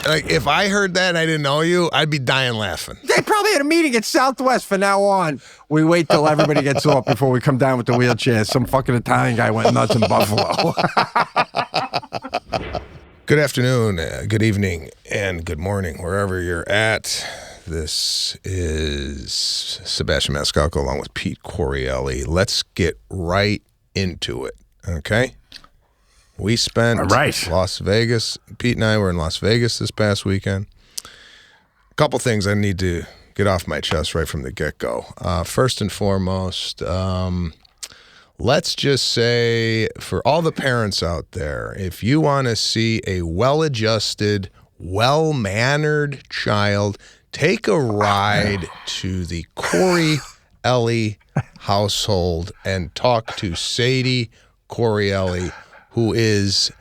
Like, if I heard that and I didn't know you, I'd be dying laughing. They probably had a meeting at Southwest from now on. We wait till everybody gets off before we come down with the wheelchairs. Some fucking Italian guy went nuts in Buffalo. Good afternoon, good evening, and good morning, wherever you're at. This is Sebastian Maniscalco along with Pete Correale. Let's get right into it, okay? We spent Las Vegas. Pete and I were in Las Vegas this past weekend. A couple things I need to get off my chest right from the get-go. First and foremost, let's just say for all the parents out there, if you want to see a well-adjusted, well-mannered child, take a ride to the Correale household and talk to Sadie Correale, who is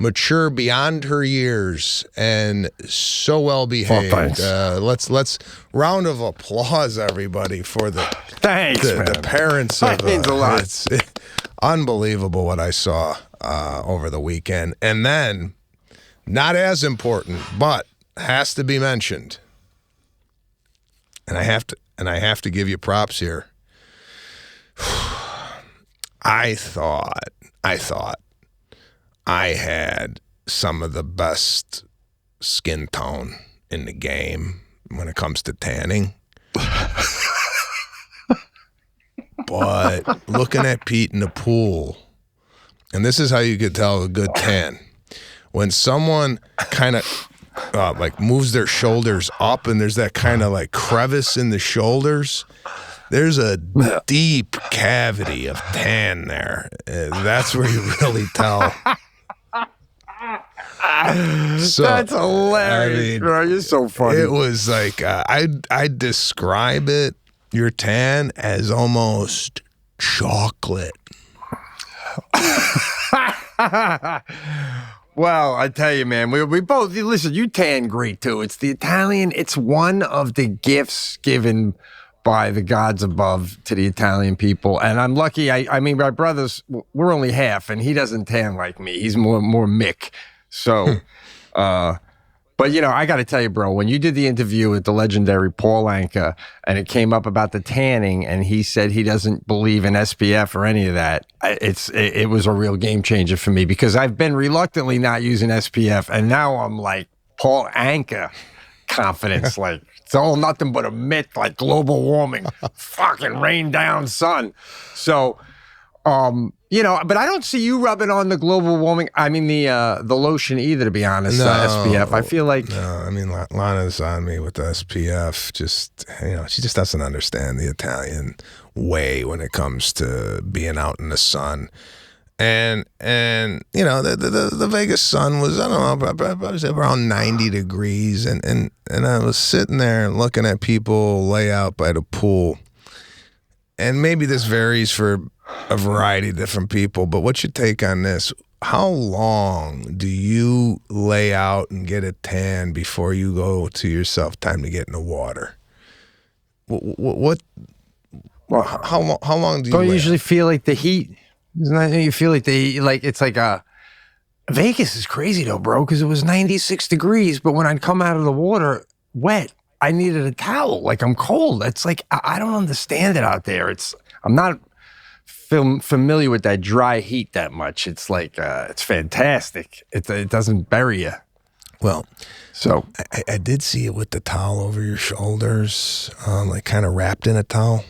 mature beyond her years and so well behaved. Let's round of applause, everybody, for the parents. That means a lot. It's unbelievable what I saw over the weekend. And then, not as important, but has to be mentioned. And I have to give you props here. I thought I had some of the best skin tone in the game when it comes to tanning. But looking at Pete in the pool, and this is how you could tell a good tan. When someone kind of like moves their shoulders up and there's that kind of like crevice in the shoulders, there's a deep cavity of tan there. That's where you really tell. So, that's hilarious, bro. You're so funny. It was like I'd describe it, your tan, as almost chocolate. Well, I tell you, man, we both, listen, you tan great too. It's the Italian, it's one of the gifts given by the gods above to the Italian people. And I'm lucky, I mean, my brothers, we're only half, and he doesn't tan like me. He's more Mick. So, but you know, I got to tell you, bro, when you did the interview with the legendary Paul Anka and it came up about the tanning and he said he doesn't believe in SPF or any of that, it was a real game changer for me because I've been reluctantly not using SPF and now I'm like Paul Anka confidence, like it's all nothing but a myth, like global warming, fucking rain down sun. So, you know, but I don't see you rubbing on the global warming. I mean, the lotion either, to be honest. SPF. I feel like I mean, Lana's on me with the SPF. Just, you know, she just doesn't understand the Italian way when it comes to being out in the sun. And you know, the Vegas sun was, I don't know, about around 90 degrees, and I was sitting there looking at people lay out by the pool, and maybe this varies for a variety of different people, but what's your take on this? How long do you lay out and get a tan before you go to yourself, time to get in the water? What how long do you don't usually feel like the heat? Isn't that you feel like it's like Vegas is crazy though, bro, because it was 96 degrees, but when I'd come out of the water wet, I needed a towel. Like I'm cold. It's like I don't understand it out there. I'm not familiar with that dry heat that much. It's like it's fantastic. It doesn't bury you. Well, so I did see it with the towel over your shoulders, like kind of wrapped in a towel.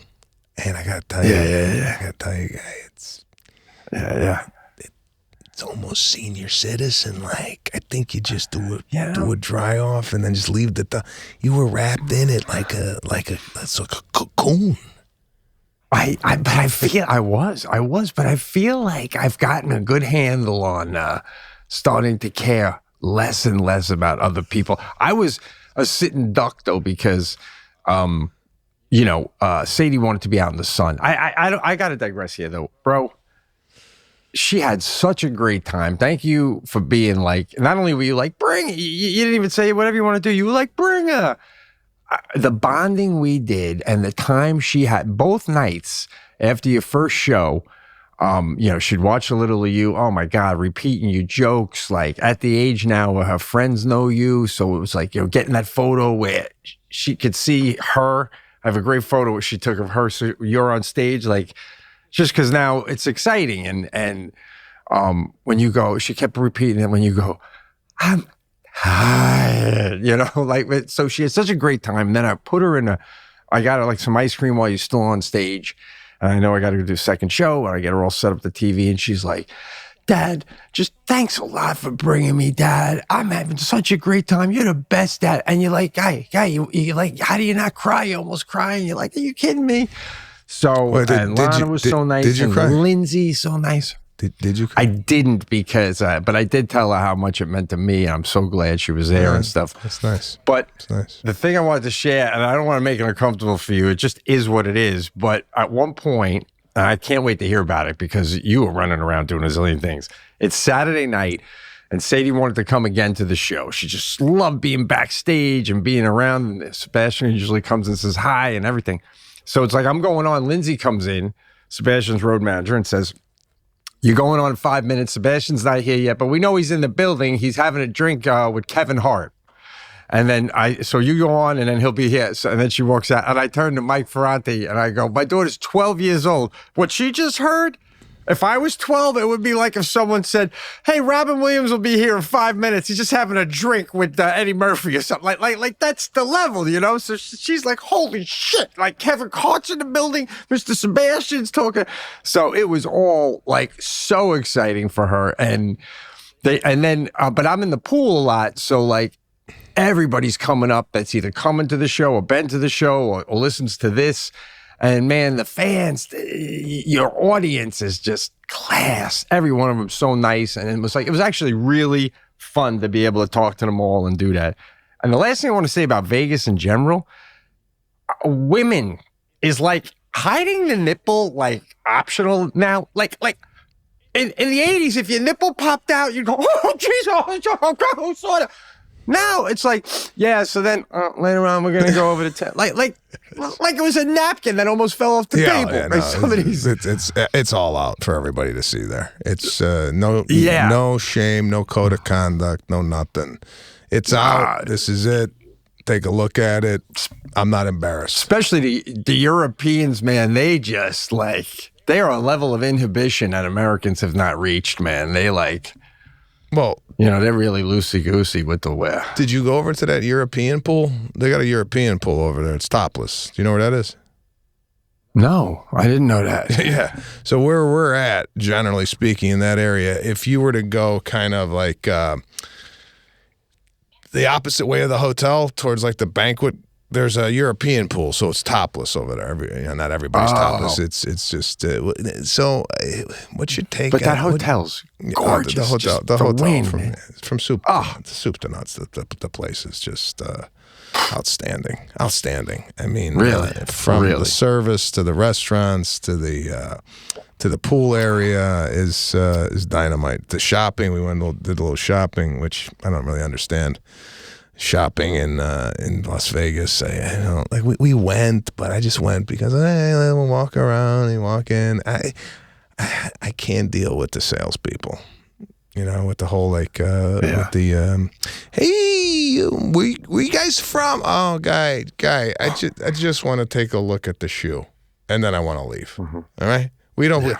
And I gotta tell you, I gotta tell you, guys, it's almost senior citizen. Like I think you just do a dry off and then just leave the. You were wrapped in it like a cocoon. But I feel like I've gotten a good handle on starting to care less and less about other people. I was a sitting duck though because, you know, Sadie wanted to be out in the sun. I got to digress here though, bro. She had such a great time. Thank you for being like. Not only were you like, bring. You didn't even say whatever you want to do. You were like, bring her. The bonding we did and the time she had both nights after your first show, She'd watch a little of you. Oh my God, repeating you jokes. Like at the age now where her friends know you. So it was like, getting that photo where she could see her. I have a great photo where she took of her. So you're on stage, like, just because now it's exciting. And when you go, she kept repeating it when you go, I'm tired, so she had such a great time. And then I put her I got her like some ice cream while you're still on stage. And I know I got to do a second show, and I get her all set up the TV, and she's like, Dad, just thanks a lot for bringing me, Dad. I'm having such a great time. You're the best, Dad. And you're like, guy, you're like, how do you not cry? You're almost crying. You're like, are you kidding me? So, and Lana was so nice. Did you cry? Lindsay, so nice. Did you cry? I didn't because, but I did tell her how much it meant to me. And I'm so glad she was there and stuff. That's nice. But that's nice. The thing I wanted to share, and I don't want to make it uncomfortable for you, it just is what it is. But at one point, and I can't wait to hear about it because you were running around doing a zillion things. It's Saturday night, and Sadie wanted to come again to the show. She just loved being backstage and being around. And Sebastian usually comes and says hi and everything. So it's like I'm going on. Lindsay comes in, Sebastian's road manager, and says, you're going on in 5 minutes. Sebastian's not here yet, but we know he's in the building. He's having a drink with Kevin Hart. And then so you go on, and then he'll be here. So, and then she walks out, and I turn to Mike Ferranti, and I go, my daughter's 12 years old. What she just heard, if I was 12, it would be like if someone said, hey, Robin Williams will be here in 5 minutes. He's just having a drink with Eddie Murphy or something. Like that's the level, So she's like, holy shit. Like Kevin Hart's in the building. Mr. Sebastian's talking. So it was all like so exciting for her. But I'm in the pool a lot. So like everybody's coming up that's either coming to the show or been to the show or listens to this. And man, the fans, your audience is just class. Every one of them so nice. And it was actually really fun to be able to talk to them all and do that. And the last thing I want to say about Vegas in general, women is like hiding the nipple, like optional now. Like in the 80s, if your nipple popped out, you'd go, oh, jeez, oh, sort of. Now it's like, yeah, so then later on we're going to go over to like it was a napkin that almost fell off the table. Yeah, no, it's all out for everybody to see there. It's no shame, no code of conduct, no nothing. It's out. This is it. Take a look at it. I'm not embarrassed. Especially the Europeans, man, they just they are a level of inhibition that Americans have not reached, man. They well, they're really loosey-goosey with the wear. Did you go over to that European pool? They got a European pool over there. It's topless. Do you know where that is? No, I didn't know that. Yeah. So where we're at, generally speaking, in that area, if you were to go kind of like the opposite way of the hotel towards like the banquet, there's a European pool, so it's topless over there. Not everybody's topless. It's just what should take? But that hotel's gorgeous. The hotel from soup to nuts. The place is just outstanding. I mean, really, from the service to the restaurants to the pool area is dynamite. The shopping, we went and did a little shopping, which I don't really understand. Shopping in Las Vegas, we went, but I just went because we'll walk around and walk in. I can't deal with the salespeople, with the whole with the hey, where you guys from? Oh, guy, I just want to take a look at the shoe, and then I want to leave. Mm-hmm. All right, we don't. Yeah.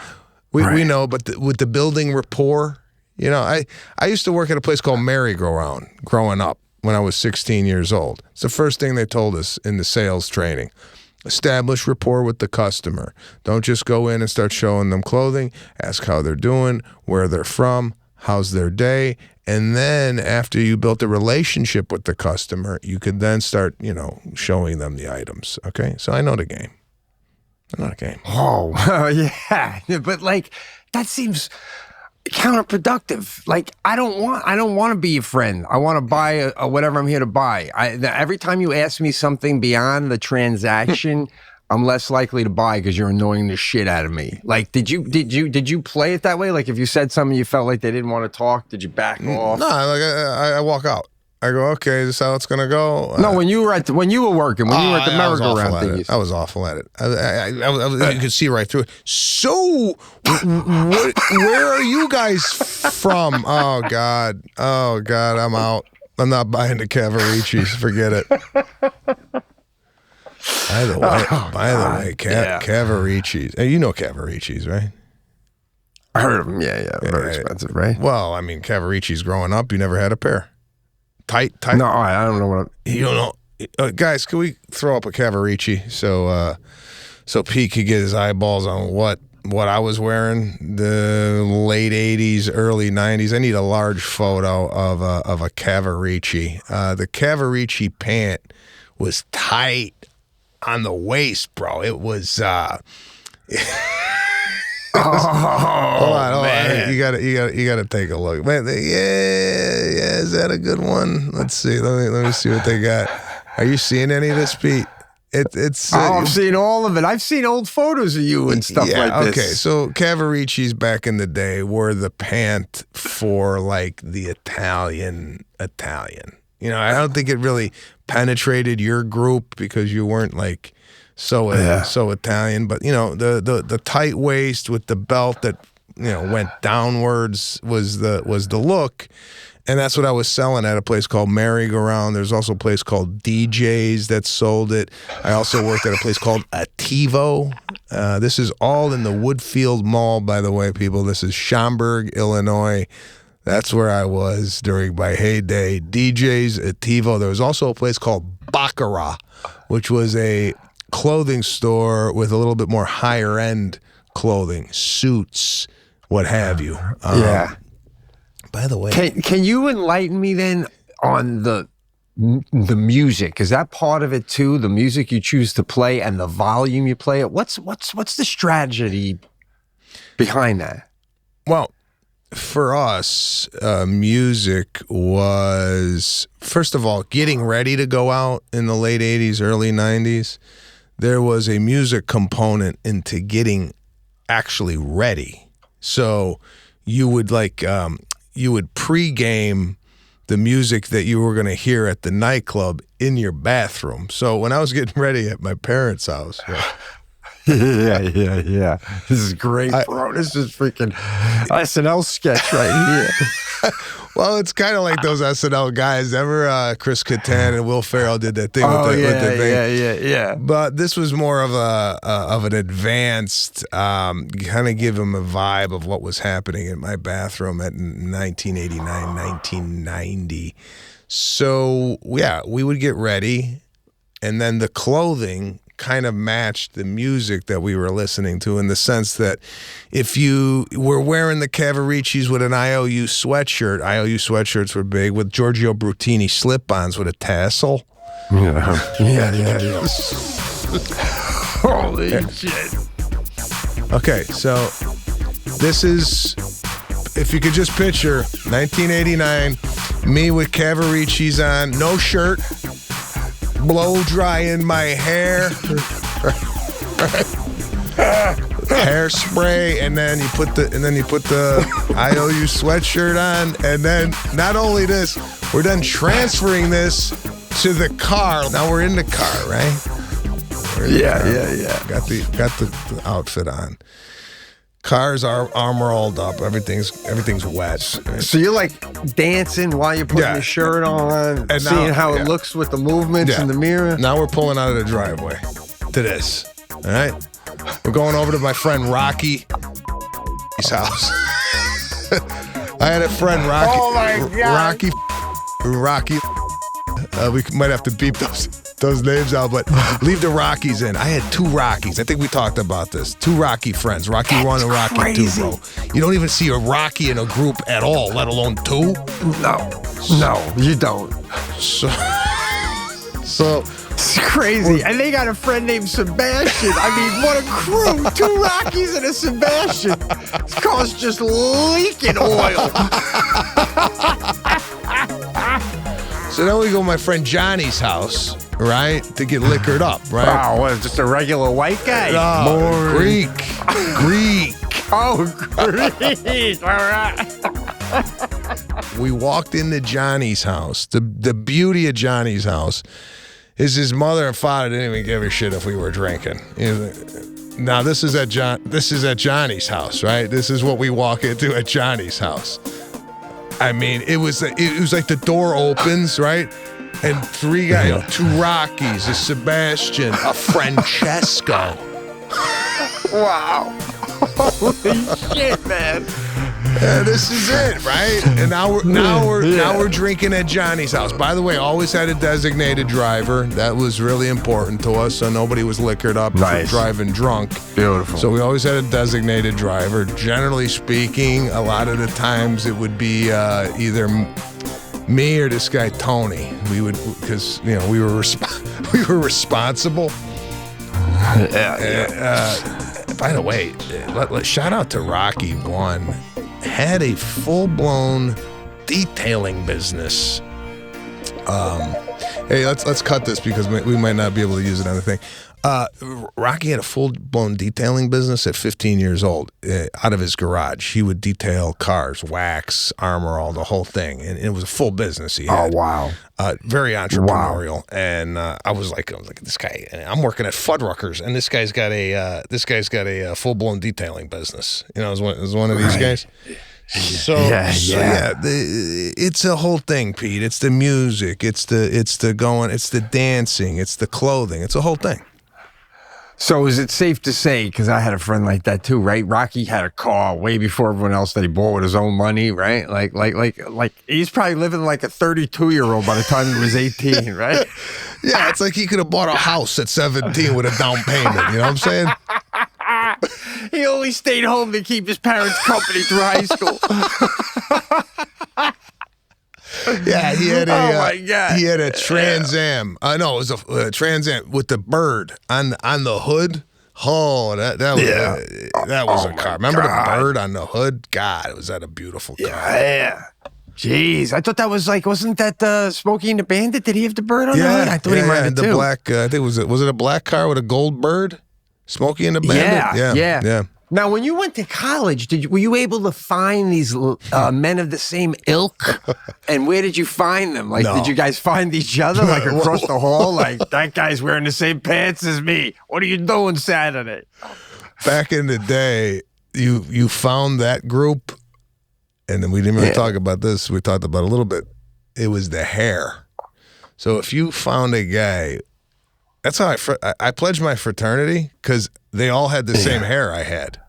We know, but with the building rapport, I used to work at a place called Merry Go Round growing up. When I was 16 years old. It's the first thing they told us in the sales training. Establish rapport with the customer. Don't just go in and start showing them clothing. Ask how they're doing, where they're from, how's their day. And then after you built a relationship with the customer, you could then start, showing them the items. Okay? So I know the game. Oh, yeah. But that seems counterproductive. I don't want to be your friend. I want to buy whatever I'm here to buy. Every time you ask me something beyond the transaction, I'm less likely to buy because you're annoying the shit out of me. Did you play it that way? If you said something you felt like they didn't want to talk, did you back off? No, I walk out. I go, okay, is this how it's gonna go? No, when you were at the merry-go-round thing. I was awful at it. You could see right through it. So, where are you guys from? Oh God, I'm out. I'm not buying the Cavariccis. Forget it. By the way, Cavariccis. You know Cavariccis, right? I heard of them. Yeah. Very expensive, right? Well, I mean, Cavariccis growing up, you never had a pair. Tight. No, I don't know what. You don't know, guys. Can we throw up a Cavaricci so Pete could get his eyeballs on what I was wearing the late '80s, early '90s? I need a large photo of a Cavaricci. The Cavaricci pant was tight on the waist, bro. It was. Hold on. You gotta take a look, man. Yeah. Is that a good one? Let's see. Let me see what they got. Are you seeing any of this, Pete? It's. I've seen all of it. I've seen old photos of you and stuff like this. Okay, so Cavariccis back in the day were the pant for like the Italian. You know, I don't think it really penetrated your group because you weren't like. So Italian, but you know the tight waist with the belt that went downwards was the look, and that's what I was selling at a place called Merry-Go-Round. There's also a place called DJs that sold it. I also worked at a place called Ativo. This is all in the Woodfield Mall, by the way, people. This is Schaumburg, Illinois. That's where I was during my heyday. DJs, Ativo. There was also a place called Baccarat, which was a clothing store with a little bit more higher end clothing, suits, what have you. By the way, can you enlighten me then on the music? Is that part of it too? The music you choose to play and the volume you play it. What's the strategy behind that? Well, for us, music was, first of all, getting ready to go out in the late 80s, early 90s. There was a music component into getting actually ready. So you would pregame the music that you were going to hear at the nightclub in your bathroom. So when I was getting ready at my parents' house. Yeah. This is great, bro. This is freaking SNL sketch right here. Well, it's kind of like those SNL guys. Ever Chris Kattan and Will Ferrell did that thing with the thing. Yeah. But this was more of an advanced, kind of give them a vibe of what was happening in my bathroom at 1989, 1990. So, yeah, we would get ready, and then the clothing kind of matched the music that we were listening to, in the sense that if you were wearing the Cavariccis with an IOU sweatshirt, IOU sweatshirts were big, with Giorgio Brutini slip-ons with a tassel. Yeah. Holy shit. Okay, so this is, if you could just picture 1989, me with Cavariccis on, no shirt, blow drying my hair, hairspray, and then you put the IOU sweatshirt on, and then not only this, we're then transferring this to the car. Now we're in the car, right? Yeah. Got the outfit on. Cars are arm rolled up. Everything's wet. Right? So you're like dancing while you're putting your shirt on, and seeing how it looks with the movements in the mirror. Now we're pulling out of the driveway to this. All right, we're going over to my friend Rocky's house. I had a friend Rocky. Oh my God. Rocky. We might have to beep those names out, but leave the Rockies in. I had two Rockies. I think we talked about this. Two Rocky friends, Rocky 1 and Rocky 2, bro. You don't even see a Rocky in a group at all, let alone two. No, you don't. So it's crazy. And they got a friend named Sebastian. I mean, what a crew. Two Rockies and a Sebastian. This car's just leaking oil. So then we go to my friend Johnny's house, right, to get liquored up, right? Wow, what, just a regular white guy? No, Greek. Oh, Greek. All right. We walked into Johnny's house. The beauty of Johnny's house is his mother and father didn't even give a shit if we were drinking. Now this is at Johnny's house, right? This is what we walk into at Johnny's house. I mean, it was like the door opens, right? And three guys, two Rockies, a Sebastian, a Francesco. Wow. Holy shit, man. This is it, right? And now we're drinking at Johnny's house. By the way, always had a designated driver. That was really important to us, so nobody was liquored up for driving drunk. Beautiful. So we always had a designated driver. Generally speaking, a lot of the times it would be either me or this guy Tony. We would, because we were responsible. By the way, shout out to Rocky One. Had a full-blown detailing business. Hey, let's cut this because we might not be able to use it on the thing. Rocky had a full-blown detailing business at 15 years old out of his garage. He would detail cars, wax, armor, all the whole thing, and it was a full business he had. Oh, wow. Very entrepreneurial. Wow. And I was like, this guy. I'm working at Fuddruckers, and this guy's got a full-blown detailing business. It was one of these guys. So it's a whole thing, Pete. It's the music, it's the dancing, it's the clothing, it's a whole thing. So is it safe to say, because I had a friend like that too, right? Rocky had a car way before everyone else that he bought with his own money, right? Like he's probably living like a 32-year-old by the time he was 18, right? Yeah, it's like he could have bought a house at 17 with a down payment. You know what I'm saying? He only stayed home to keep his parents company through high school. Yeah, he had my God. He had a Trans Am. No, it was a Trans Am with the bird on the hood. Oh, that was a car. Remember the bird on the hood? God, was that a beautiful car? Yeah. Jeez, I thought that was wasn't that Smokey and the Bandit? Did he have the bird on the hood? I thought he might have the too. Black. I think was it a black car with a gold bird? Smokey and the Bandit. Yeah. Now, when you went to college, were you able to find these men of the same ilk? And where did you find them? Did you guys find each other across the hall? Like, that guy's wearing the same pants as me. What are you doing Saturday? Back in the day, you found that group, and then we didn't really talk about this. We talked about it a little bit. It was the hair. So if you found a guy, that's how I pledged my fraternity, because they all had the same hair I had.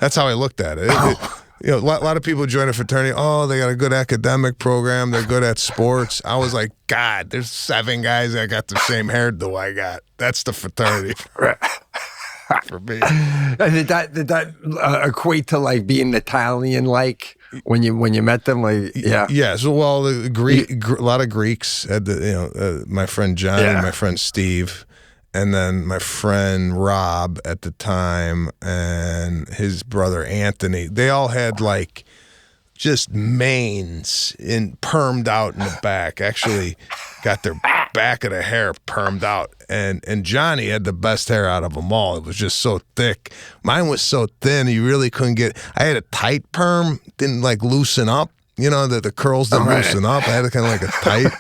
That's how I looked at it. A lot of people join a fraternity. Oh, they got a good academic program. They're good at sports. I was like, God, there's 7 guys that got the same hairdo I got. That's the fraternity for me. And did that equate to being Italian when you met them? Yeah. So a lot of Greeks had my friend Johnny, my friend Steve. And then my friend Rob at the time and his brother Anthony, they all had just manes permed out in the back. Actually got their back of the hair permed out. And Johnny had the best hair out of them all. It was just so thick. Mine was so thin, you really couldn't get. I had a tight perm, didn't loosen up. The curls didn't loosen up. I had a kind of a tight.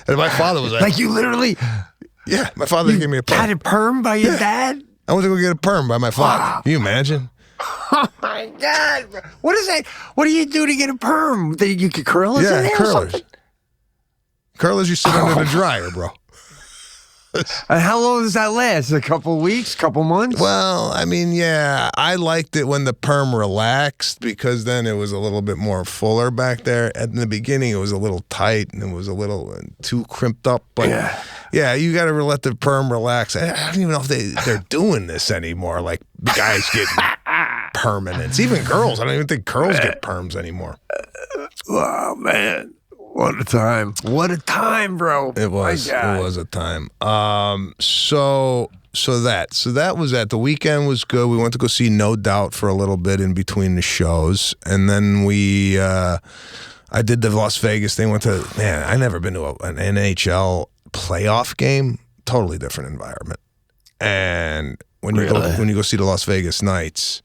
And my father was like you literally. Yeah, my father gave me a perm. Got a perm by your dad? I went to go get a perm by my father. Wow. Can you imagine? Oh, my God. What is that? What do you do to get a perm? You could curl it in there curlers. Or Curlers, you sit under the dryer, bro. And how long does that last? A couple weeks? Couple months? Well, I mean, yeah. I liked it when the perm relaxed because then it was a little bit more fuller back there. At the beginning, it was a little tight and it was a little too crimped up. But yeah, you got to let the perm relax. I don't even know if they're doing this anymore. Like guys getting permanents. Even girls. I don't even think girls get perms anymore. Oh, man. What a time. What a time, bro. It was. It was a time. So that was that. The weekend was good. We went to go see No Doubt for a little bit in between the shows. And then I did the Las Vegas thing. I never been to an NHL playoff game. Totally different environment. And when you go see the Las Vegas Knights,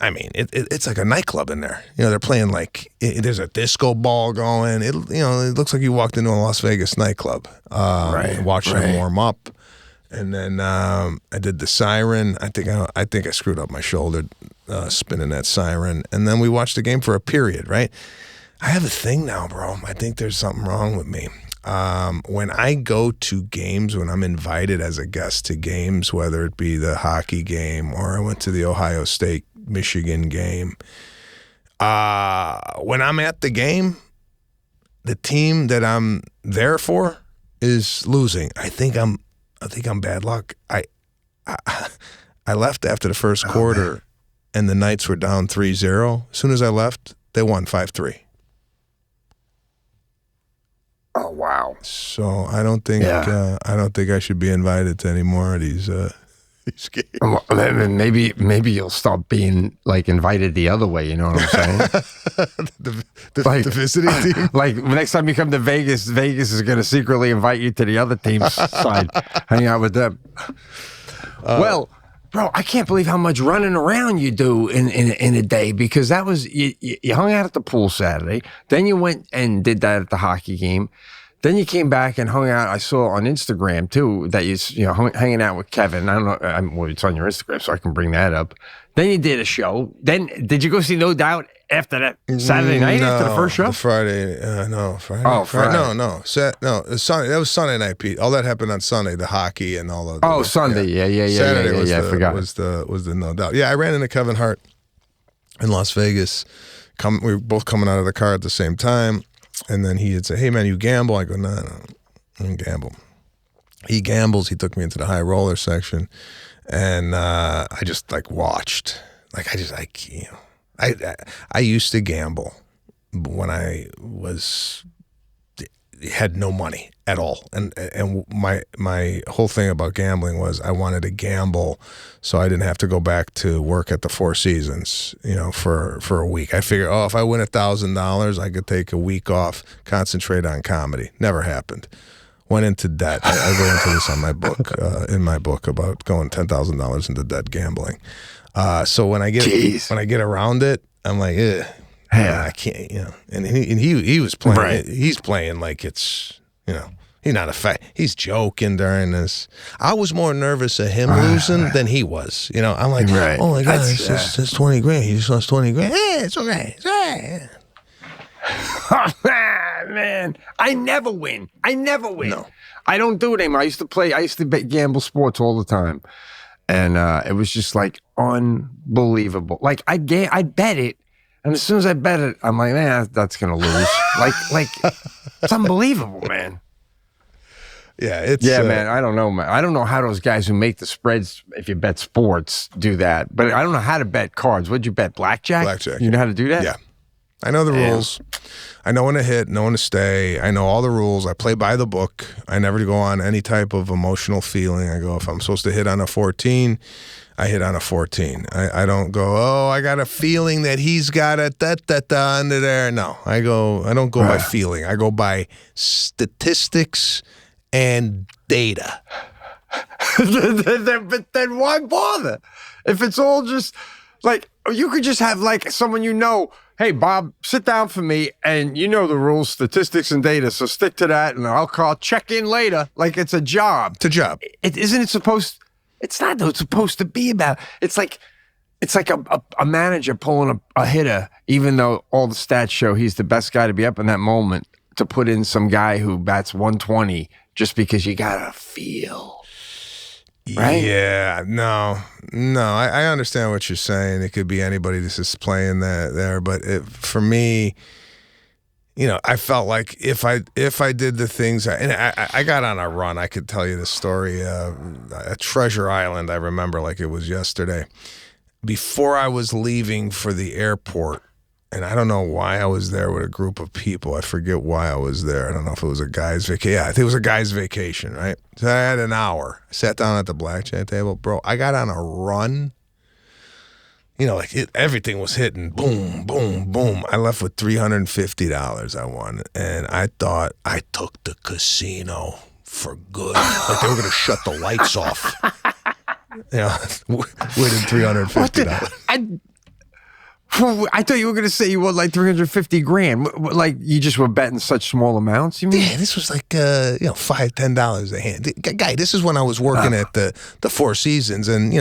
I mean, it's like a nightclub in there. You know, they're playing like there's a disco ball going. It looks like you walked into a Las Vegas nightclub. Watched them warm up, and then I did the siren. I think I screwed up my shoulder spinning that siren, and then we watched the game for a period. Right. I have a thing now, bro. I think there's something wrong with me. When I go to games, when I'm invited as a guest to games, whether it be the hockey game or I went to the Ohio State Michigan game, when I'm at the game, the team that I'm there for is losing. I think I'm bad luck. I left after the first quarter, and the Knights were down 3-0. As soon as I left, they won 5-3. Oh wow! So I don't think I should be invited to any more of these games. Maybe you'll stop being like invited the other way. You know what I'm saying? the visiting team. Like next time you come to Vegas, Vegas is going to secretly invite you to the other team's side, hang out with them. Well, bro, I can't believe how much running around you do in a day, because that was you hung out at the pool Saturday, then you went and did that at the hockey game, then you came back and hung out. I saw on Instagram too that hanging out with Kevin. I don't know, well, it's on your Instagram, so I can bring that up. Then you did a show. Then did you go see No Doubt after that Saturday night after the first show? Friday. Friday. Oh, Friday. No. It was Sunday. That was Sunday night, Pete. All that happened on Sunday. The hockey and all of that. Oh, Sunday. Yeah. Saturday I forgot. Was the No Doubt. Yeah, I ran into Kevin Hart in Las Vegas. We were both coming out of the car at the same time, and then he had said, "Hey man, you gamble?" I go, "No, I don't gamble." He gambles. He took me into the high roller section. And I just like watched, I used to gamble when I had no money at all, and my whole thing about gambling was I wanted to gamble so I didn't have to go back to work at the Four Seasons, for a week. I figured, if I win $1,000, I could take a week off, concentrate on comedy. Never happened. Went into debt. I go into this on my book, in my book about going $10,000 into debt gambling. So when I get around it, I'm like, I can't, And he was playing. Right. He's playing like it's, he's not a fact. He's joking during this. I was more nervous of him losing than he was. I'm like, oh my God, it's 20 grand. He just lost 20 grand. Yeah, it's okay. It's all right. Man, I never win. No. I don't do it anymore. I used to gamble sports all the time. And it was just like unbelievable. Like I'd bet it, and as soon as I bet it, I'm like, man, that's gonna lose. like it's unbelievable, man. Yeah, man. I don't know, man. I don't know how those guys who make the spreads, if you bet sports, do that. But I don't know how to bet cards. What'd you bet? Blackjack? Blackjack. You know how to do that? Yeah. I know the rules. I know when to hit, know when to stay. I know all the rules. I play by the book. I never go on any type of emotional feeling. I go, if I'm supposed to hit on a 14, I hit on a 14. I don't go, I got a feeling that he's got a da-da-da under there. No, I don't go by feeling. I go by statistics and data. But then why bother? If it's all just like, you could just have like someone hey, Bob, sit down for me, and the rules, statistics and data, so stick to that, and I'll check in later like it's a job. It's a job. Isn't it supposed, it's not though, it's supposed to be about, it's like a manager pulling a hitter, even though all the stats show he's the best guy to be up in that moment, to put in some guy who bats 120 just because you got to feel. Right? Yeah, no. I understand what you're saying. It could be anybody that's just playing there, but for me, I felt like if I did the things, and I got on a run. I could tell you the story. At Treasure Island, I remember like it was yesterday. Before I was leaving for the airport, and I don't know why I was there with a group of people. I forget why I was there. I don't know if it was a guy's vacation. Yeah, I think it was a guy's vacation, right? So I had an hour. I sat down at the blackjack table. Bro, I got on a run. Everything was hitting. Boom, boom, boom. I left with $350 I won. And I thought I took the casino for good. Like they were going to shut the lights off. Winning $350. I thought you were going to say you won like 350 grand. Like you just were betting such small amounts, you mean? Yeah, this was like, $5, $10 a hand. Guy, this is when I was working at the Four Seasons, and,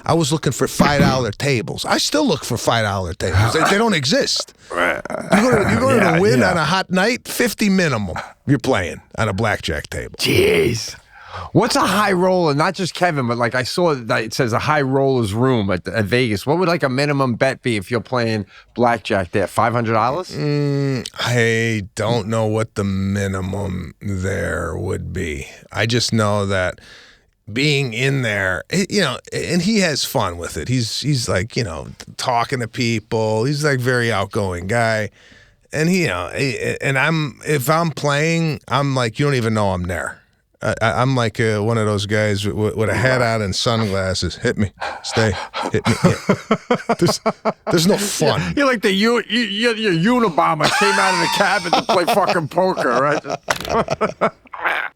I was looking for $5 tables. I still look for $5 tables. They don't exist. You're going to win on a hot night, 50 minimum you're playing on a blackjack table. Jeez. What's a high roller? Not just Kevin, but like I saw that it says a high roller's room at Vegas. What would like a minimum bet be if you're playing blackjack there? $500? I don't know what the minimum there would be. I just know that being in there, and he has fun with it. He's like, talking to people. He's like very outgoing guy. And if I'm playing, I'm like, you don't even know I'm there. I'm like one of those guys with a hat on and sunglasses. Hit me, stay, hit me. Yeah. There's no fun. You're like your Unabomber came out of the cabin to play fucking poker, right?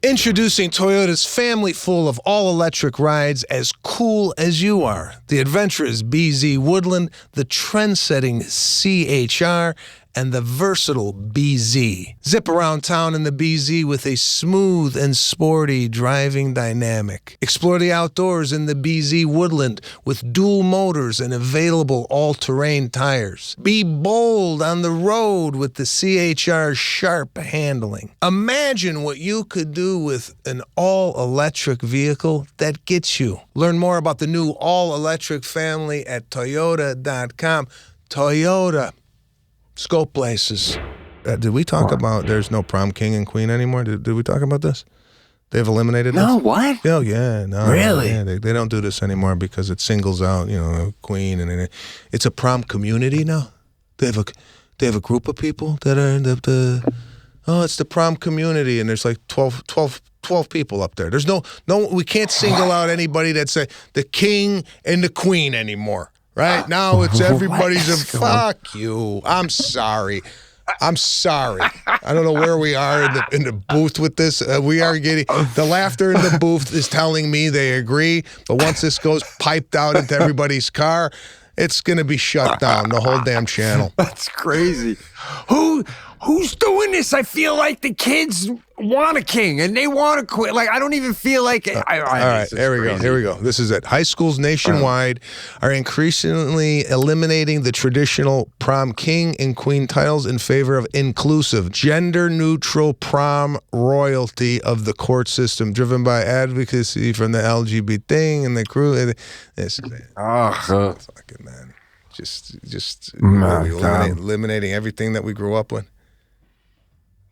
Introducing Toyota's family full of all-electric rides as cool as you are. The adventurous BZ Woodland, the trend-setting CHR, and the versatile BZ. Zip around town in the BZ with a smooth and sporty driving dynamic. Explore the outdoors in the BZ Woodland with dual motors and available all-terrain tires. Be bold on the road with the CHR's sharp handling. Imagine what you could do with an all-electric vehicle that gets you. Learn more about the new all-electric family at Toyota.com. Toyota. Scope places. Did we talk about there's no prom king and queen anymore? Did we talk about this? They've eliminated this? No, what? Oh, yeah. No. Really? Yeah, they don't do this anymore because it singles out, queen. And it's a prom community now. They have a group of people that are in it's the prom community, and there's like 12 people up there. There's no, we can't single out anybody that's the king and the queen anymore. Right now, it's everybody's fuck you. I'm sorry. I don't know where we are in the booth with this. We are getting the laughter in the booth is telling me they agree. But once this goes piped out into everybody's car, it's gonna be shut down. The whole damn channel. That's crazy. Who's doing this? I feel like the kids want a king and they want to quit. Like, I don't even feel like it. All right, here we go. This is it. High schools nationwide are increasingly eliminating the traditional prom king and queen titles in favor of inclusive, gender-neutral prom royalty of the court system, driven by advocacy from the LGBT and the crew. This is it. Fucking man. Just eliminating everything that we grew up with.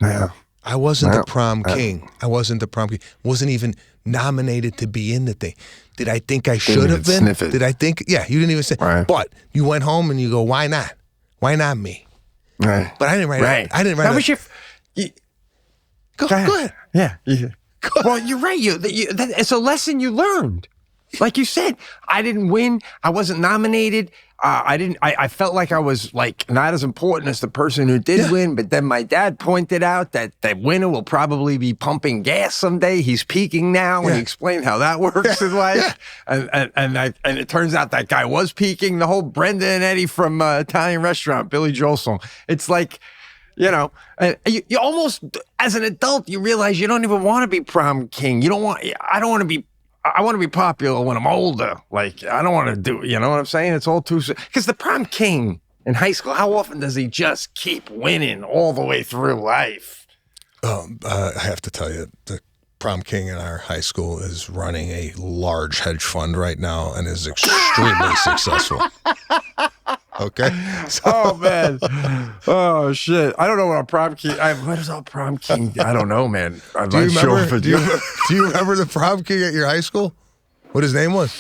Yeah. I wasn't the prom king. I wasn't the prom king. Wasn't even nominated to be in the thing. Did I think I should have been? Did I think? Yeah, you didn't even say. Right. But you went home and you go, why not? Why not me? Right. But I didn't write. Right. I didn't write. That was your. Go ahead. Yeah. Well, you're right. It's a lesson you learned. Like you said, I didn't win. I wasn't nominated. I felt like I was like not as important as the person who did win. But then my dad pointed out that the winner will probably be pumping gas someday. He's peaking now, and he explained how that works in life. And it turns out that guy was peaking. The whole Brenda and Eddie from Italian Restaurant, Billy Joel song. It's like, you almost as an adult you realize you don't even want to be prom king. I want to be popular when I'm older. Like, I don't want to do, you know what I'm saying? It's all too, because the prom king in high school, how often does he just keep winning all the way through life? I have to tell you, the prom king in our high school is running a large hedge fund right now and is extremely successful. Okay. Oh man. Oh shit. I don't know what a prom king. What is a prom king? I don't know, man. Do you remember the prom king at your high school? What his name was?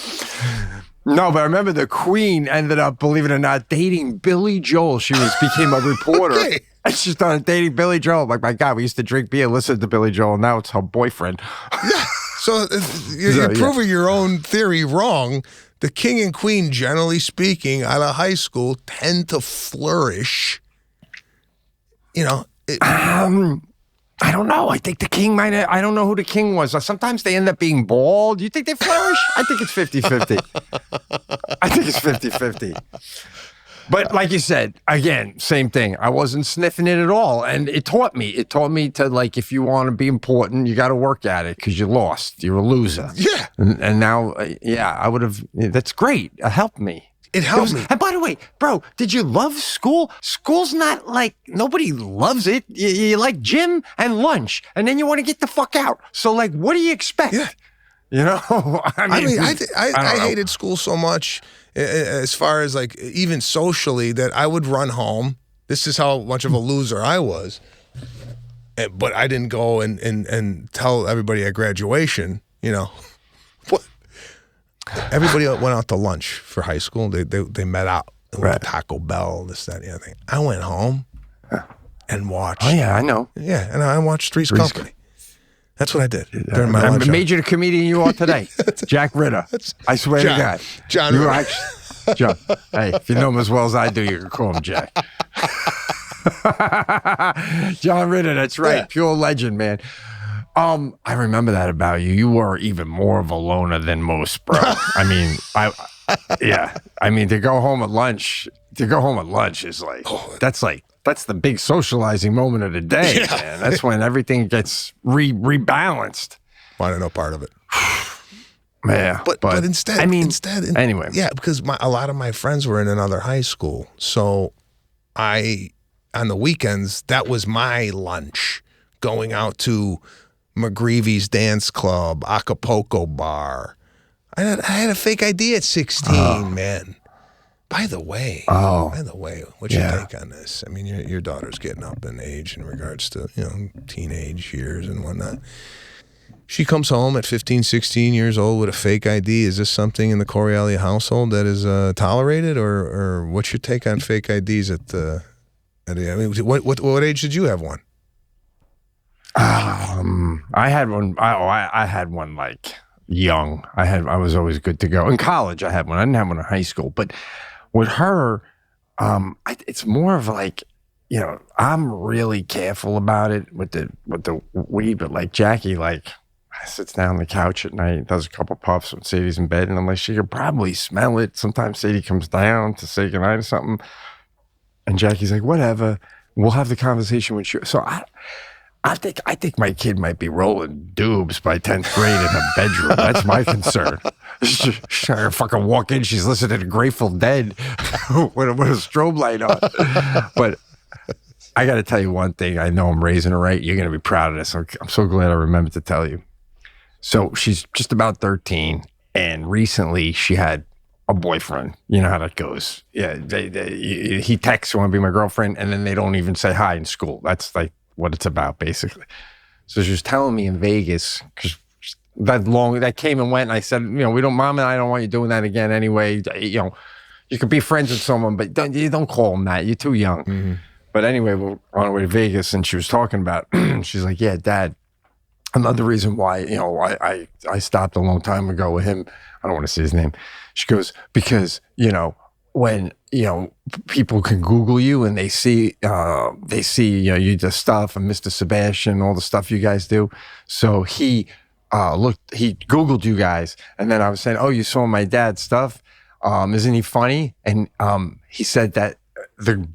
No, but I remember the queen ended up, believe it or not, dating Billy Joel. She became a reporter. Okay. And she started dating Billy Joel. Like, my God, we used to drink beer, listen to Billy Joel. Now it's her boyfriend. Yeah. So you're proving your own theory wrong. The king and queen, generally speaking, out of high school, tend to flourish. I don't know. I think the king might have, I don't know who the king was. Sometimes they end up being bald. Do you think they flourish? I think it's 50-50. I think it's 50-50. But like you said, again, same thing. I wasn't sniffing it at all. And it taught me. It taught me to, like, if you want to be important, you got to work at it because you lost. You're a loser. Yeah. And now, I would have, that's great. It helped me. It helped me. And by the way, bro, did you love school? School's not like, nobody loves it. You like gym and lunch, and then you want to get the fuck out. So, like, what do you expect? Yeah. You know? I hated school so much as far as, like, even socially, that I would run home. This is how much of a loser I was. But I didn't go and tell everybody at graduation, you know. What? Everybody went out to lunch for high school. They met out. They went to Taco Bell, this, that, and the other thing. I went home and watched. Oh, yeah, I know. Yeah, and I watched Three's Company. That's what I did during my lunch. I made you the comedian you are today. Jack Ritter. I swear to God. John Ritter. John. Hey, if you know him as well as I do, you can call him Jack. John Ritter, that's right. Yeah. Pure legend, man. I remember that about you. You were even more of a loner than most, bro. I mean, I mean, to go home at lunch is like, that's the big socializing moment of the day, man. That's when everything gets rebalanced. Wanted no part of it. Yeah, but instead, anyway, yeah, because a lot of my friends were in another high school, so on the weekends, that was my lunch, going out to McGreevy's Dance Club, Acapulco Bar. I had a fake ID at 16, man. By the way, what's your take on this? I mean, your daughter's getting up in age in regards to, you know, teenage years and whatnot. She comes home at 15, 16 years old with a fake ID. Is this something in the Correale household that is tolerated, or what's your take on fake IDs I mean, what age did you have one? I had one. I had one like young. I was always good to go. In college, I had one. I didn't have one in high school. But with her, it's more of like, you know, I'm really careful about it with the weed. But like Jackie, like, sits down on the couch at night, does a couple puffs when Sadie's in bed, and I'm like, she could probably smell it. Sometimes Sadie comes down to say goodnight or something. And Jackie's like, whatever, we'll have the conversation with you. So I think my kid might be rolling doobs by 10th grade in her bedroom. That's my concern. She's gonna fucking walk in, she's listening to Grateful Dead with a strobe light on. But I got to tell you one thing. I know I'm raising her right. You're going to be proud of this. I'm so glad I remembered to tell you. So she's just about 13, and recently she had a boyfriend. You know how that goes. Yeah, he texts, "Want to be my girlfriend?" and then they don't even say hi in school. That's like what it's about, basically. So she was telling me in Vegas, because that came and went, and I said, you know, Mom and I don't want you doing that again anyway. You know, you could be friends with someone, but don't call them that. You're too young. Mm-hmm. But anyway, we're on our way to Vegas, and she was talking about, she's like, yeah, Dad, another reason why, you know, I stopped a long time ago with him. I don't want to say his name. She goes, because, you know, when, you know, people can Google you and they see, you know, you the stuff and Mr. Sebastian, all the stuff you guys do. So he Googled you guys. And then I was saying, oh, you saw my dad's stuff. Isn't he funny? And he said that the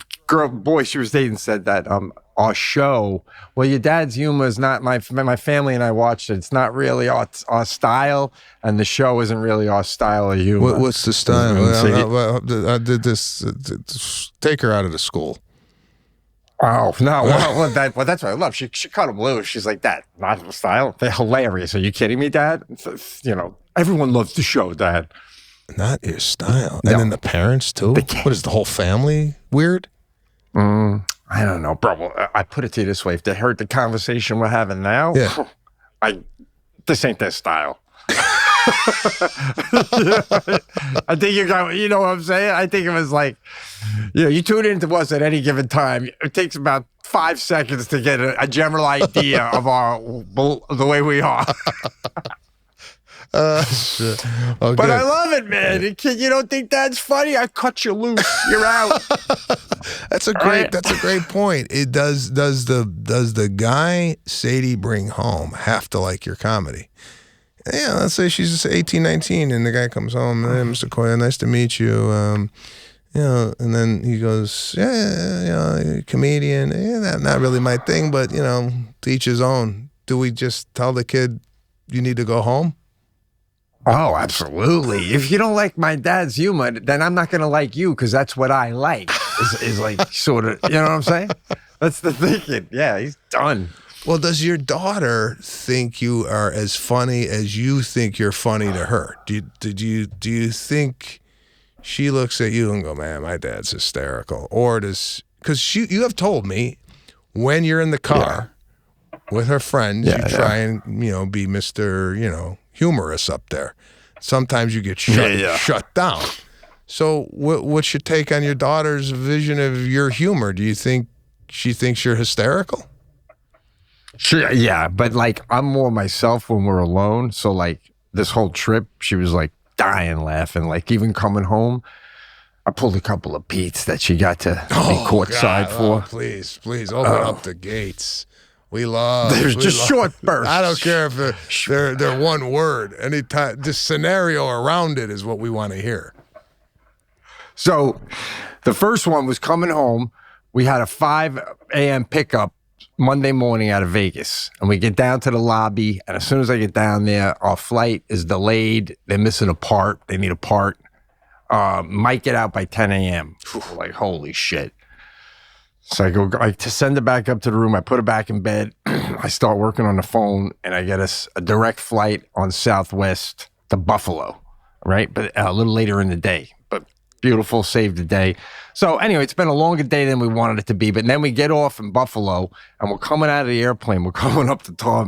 boy she was dating said that our show, well, your dad's humor is not my family and I watched it. It's not really our style, and the show isn't really our style of humor. What's the style? I did this. Take her out of the school. Oh no! Well, that's what I love. She cut him loose. She's like, "Dad, not the style. They're hilarious. Are you kidding me, Dad? You know, everyone loves the show, Dad. Not your style." No. And then the parents too. What is the whole family weird? I don't know, bro. I put it to you this way: if they heard the conversation we're having now, this ain't their style. I think you know what I'm saying? I think it was like, you know, you tune into us at any given time. It takes about 5 seconds to get a general idea of the way we are. Okay. But I love it, man. You don't think that's funny? I cut you loose. You're out. That's a great point. It does the guy Sadie bring home have to like your comedy? Yeah, let's say she's just 18, 19, and the guy comes home, hey, Mr. Coyle, nice to meet you. you know, and then he goes, yeah, you know, comedian, yeah, not really my thing, but, you know, to each his own. Do we just tell the kid, you need to go home? Oh, absolutely. If you don't like my dad's humor, then I'm not going to like you because that's what I like. Is like sort of, you know what I'm saying? That's the thinking. Yeah, he's done. Well, does your daughter think you are as funny as you think you're funny to her? Do you think she looks at you and go, man, my dad's hysterical? Or because you have told me when you're in the car with her friends, you try and, you know, be Mr., you know, humorous up there. Sometimes you get shut down. So what's your take on your daughter's vision of your humor? Do you think she thinks you're hysterical? Sure, yeah, but like I'm more myself when we're alone. So like this whole trip, she was like dying laughing. Like even coming home, I pulled a couple of Pete's that she got to be courtside for. Oh, please open up the gates. We love. There's just short bursts. I don't care if they're one word. Anytime, this scenario around it is what we want to hear. So the first one was coming home. We had a 5 a.m. pickup Monday morning out of Vegas. And we get down to the lobby. And as soon as I get down there, our flight is delayed. They're missing a part. They need a part. Might get out by 10 a.m. Like, holy shit. So I to send it back up to the room. I put it back in bed. I start working on the phone. And I get a direct flight on Southwest to Buffalo, right? But a little later in the day. But beautiful, saved the day. So anyway, it's been a longer day than we wanted it to be. But then we get off in Buffalo, and we're coming out of the airplane. We're coming up the top,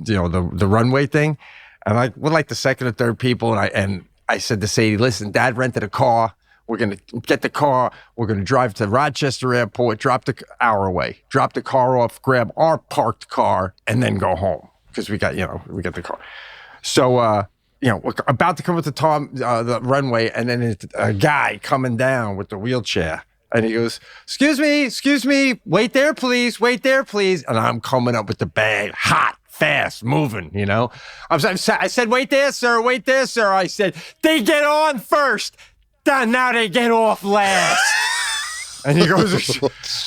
you know, the runway thing, and we're like the second or third people. And I said to Sadie, "Listen, Dad rented a car. We're gonna get the car. We're gonna drive to Rochester Airport, drop the car off, grab our parked car, and then go home because we got the car." So. You know, we're about to come up the runway, and then it's a guy coming down with the wheelchair, and he goes, excuse me, wait there, please. And I'm coming up with the bag, hot, fast, moving, you know. I said, wait there, sir. I said, they get on first, now they get off last. And he goes,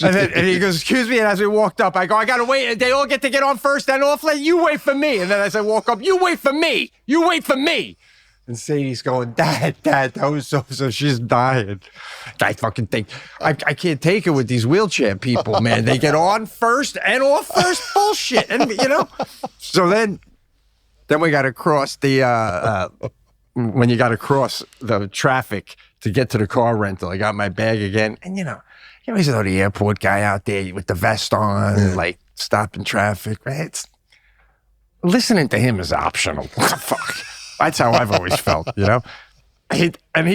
and he goes, excuse me. And as we walked up, I go, I gotta wait. They all get to get on first, then off. You wait for me. And then as I walk up, you wait for me. And Sadie's going, Dad, that was so she's dying. I fucking think I can't take it with these wheelchair people, man. They get on first and off first. Bullshit. And you know, so then we got to cross when you got to cross the traffic to get to the car rental. I got my bag again, and you know, he's the airport guy out there with the vest on, like stopping traffic. Right? Listening to him is optional. Fuck, that's how I've always felt. You know, he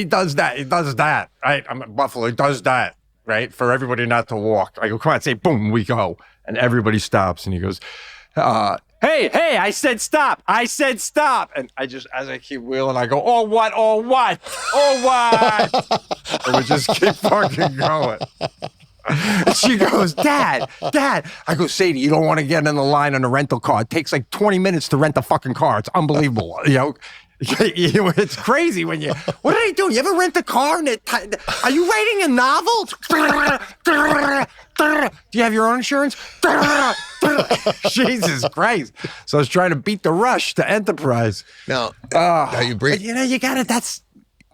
does that. He does that. Right? I'm at Buffalo. He does that. Right, for everybody not to walk. I go, come on, say boom, we go, and everybody stops, and he goes, Hey, I said stop. And I just, as I keep wheeling, I go, oh, what? And we just keep fucking going. And she goes, Dad. I go, Sadie, you don't want to get in the line on a rental car. It takes like 20 minutes to rent a fucking car. It's unbelievable. You know, it's crazy when what are they doing? You ever rent a car? Are you writing a novel? Do you have your own insurance? Jesus Christ. So I was trying to beat the rush to Enterprise. Now you bring... You know, you got it.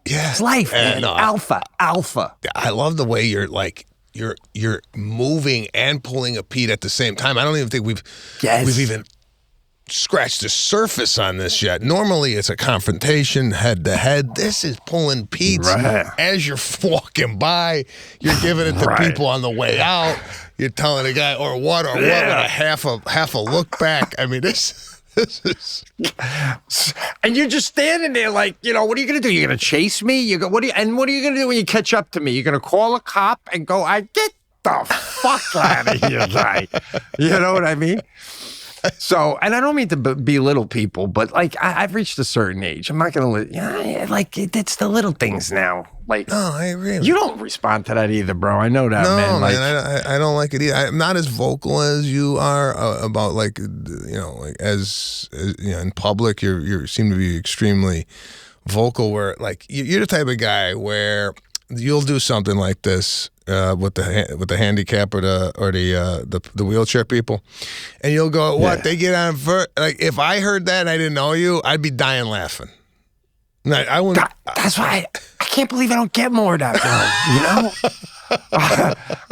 It's life, man. Alpha. I love the way you're like, you're moving and pulling a Pete at the same time. I don't even think we've even scratched the surface on this yet. Normally it's a confrontation head to head. This is pulling Pete's as you're walking by. You're giving it to people on the way out. You're telling a guy or what with a half a look back. I mean, this is, and you're just standing there like, you know, what are you gonna do? You're gonna chase me? What are you gonna do when you catch up to me? You're gonna call a cop and go, I get the fuck out of here, guy. You know what I mean? So, and I don't mean to belittle people, but like I've reached a certain age. I'm not gonna it's the little things now. Like, no, I agree. You don't respond to that either, bro. I know that, man. Like, I don't like it either. I'm not as vocal as you are about like, you know, like as you know, in public, you seem to be extremely vocal. Where like you're the type of guy where you'll do something like this with the handicap or the wheelchair people, and you'll go, "What they get on first?" Like if I heard that and I didn't know you, I'd be dying laughing. I wouldn't. That's why I can't believe I don't get more of that, bro. You know,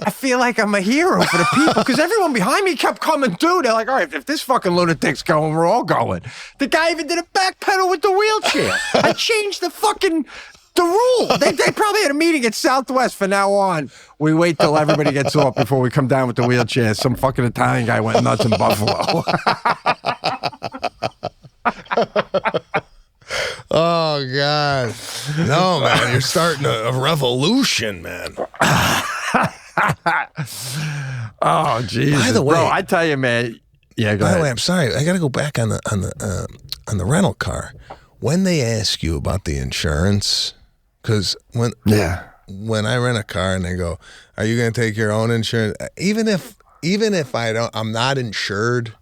I feel like I'm a hero for the people because everyone behind me kept coming through. They're like, all right, if this fucking lunatic's going, we're all going. The guy even did a back pedal with the wheelchair. I changed the rule. They probably had a meeting at Southwest. From now on, we wait till everybody gets off before we come down with the wheelchair. Some fucking Italian guy went nuts in Buffalo. Oh, God. No, man, you're starting a revolution, man. Oh, Jesus. By the way, bro, I tell you, man. Yeah, go ahead. By the way, I'm sorry. I got to go back on the rental car. When they ask you about the insurance, because when I rent a car and they go, "Are you going to take your own insurance?" Even if I'm not insured,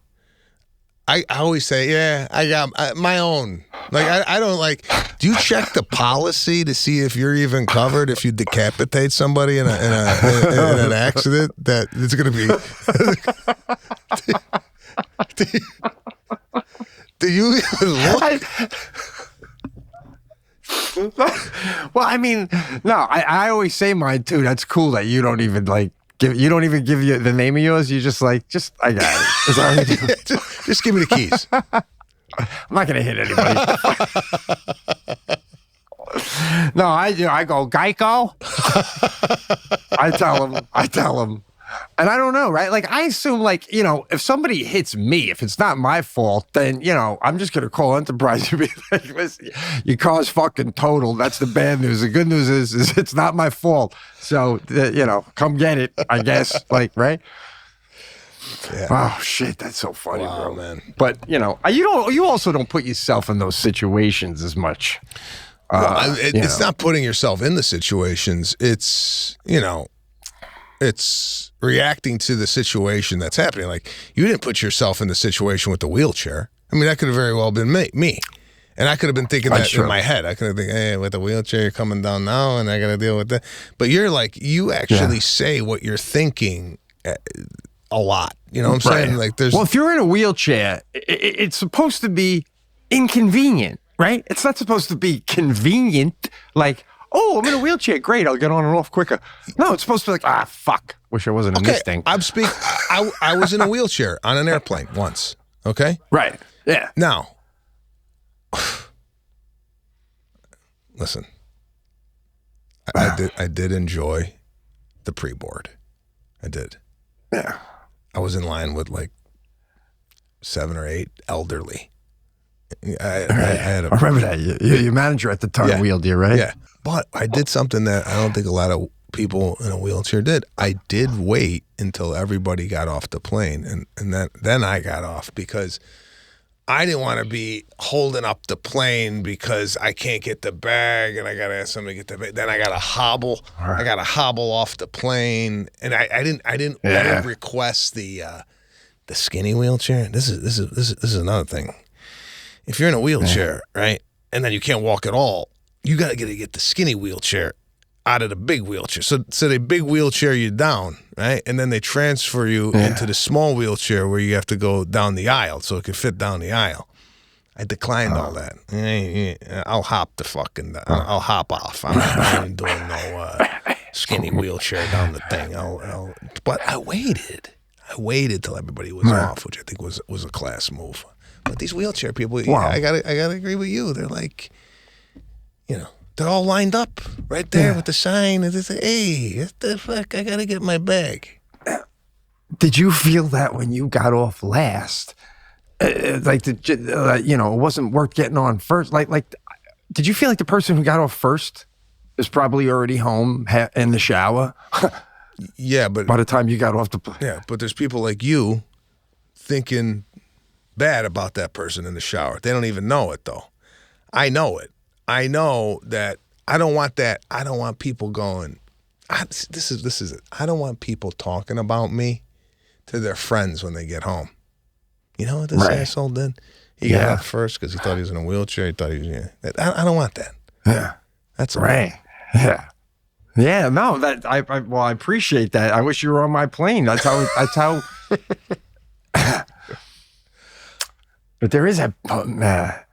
I always say, "Yeah, I got my own." Like I don't like. Do you check the policy to see if you're even covered if you decapitate somebody in an accident? That it's going to be. Do you even look? Well, I mean, no. I always say mine too. That's cool that you don't even like. You don't even give you the name of yours. You just I got it. Is that what you do? Just give me the keys. I'm not gonna hit anybody. No, I do. I go Geico. I tell them, and I don't know, right? Like I assume, like if somebody hits me, if it's not my fault, then I'm just gonna call Enterprise and be like, "Listen, your car's fucking totaled. That's the bad news. The good news is it's not my fault. So come get it. I guess, like, right." Yeah. Oh shit, that's so funny, Wow, bro. man. But you also don't put yourself in those situations as much. It's not putting yourself in the situations. It's it's reacting to the situation that's happening. Like you didn't put yourself in the situation with the wheelchair. I mean, that could have very well been me. And I could have been thinking that in my head. I could have been thinking, hey, with the wheelchair, you're coming down now, and I got to deal with that. But you're like, you actually say what you're thinking a lot. You know what I'm saying? Like, well, if you're in a wheelchair, it's supposed to be inconvenient, right? It's not supposed to be convenient. Like, oh, I'm in a wheelchair. Great, I'll get on and off quicker. No, it's supposed to be like, fuck. Wish I wasn't in this thing. I was in a wheelchair on an airplane once. Okay. Right. Yeah. Now. Listen, I did enjoy the pre-board. I did. Yeah. I was in line with like 7 or 8 elderly. I remember that. Your manager at the time wheeled you, right? Yeah. But I did something that I don't think a lot of people in a wheelchair did. I did wait until everybody got off the plane, and then I got off because I didn't want to be holding up the plane because I can't get the bag and I got to ask somebody to get the bag. Then I got to hobble. I got to hobble off the plane, and I didn't request the skinny wheelchair. This is another thing. If you're in a wheelchair, right, and then you can't walk at all, you got to get the skinny wheelchair out of the big wheelchair. So they big wheelchair you down, right? And then they transfer you into the small wheelchair where you have to go down the aisle so it can fit down the aisle. I declined all that. I'll hop the fucking, I'll hop off. I ain't doing no skinny wheelchair down the thing. But I waited. I waited till everybody was off, which I think was a class move. But these wheelchair people, I gotta agree with you. They're like, they're all lined up right there with the sign. And they say, hey, what the fuck? I got to get my bag. Did you feel that when you got off last? It wasn't worth getting on first? Did you feel like the person who got off first is probably already home in the shower? Yeah, but by the time you got off the plane. Yeah, but there's people like you thinking bad about that person in the shower. They don't even know it, though. I know it. I know that I don't want that. I don't want people going, this is it. I don't want people talking about me to their friends when they get home. You know what this asshole did? He got up first because he thought he was in a wheelchair. He thought he was, I don't want that. Yeah. That's right. Yeah. Yeah, no, I appreciate that. I wish you were on my plane. That's how. But there is